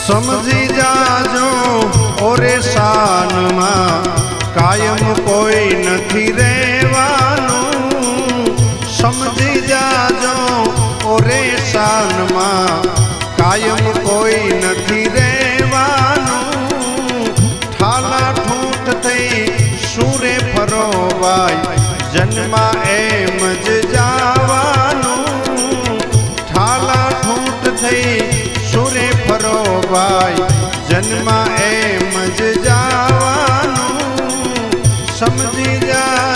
સમજી જાજો ઓરે શાનમાં કાયમ કોઈ નથી રહેવાનું સમજી જાજો ઓરે શાનમાં કાયમ કોઈ નથી રહેવાનું ઠાલા ઠૂંઠ થઈ સુરે ફરોવાય જન્મા એમ જ જાવાનું ઠાલા ઠૂંઠ થઈ સુરે ફરોવાય જન્મા એમ જ જાવાનું સમજી જા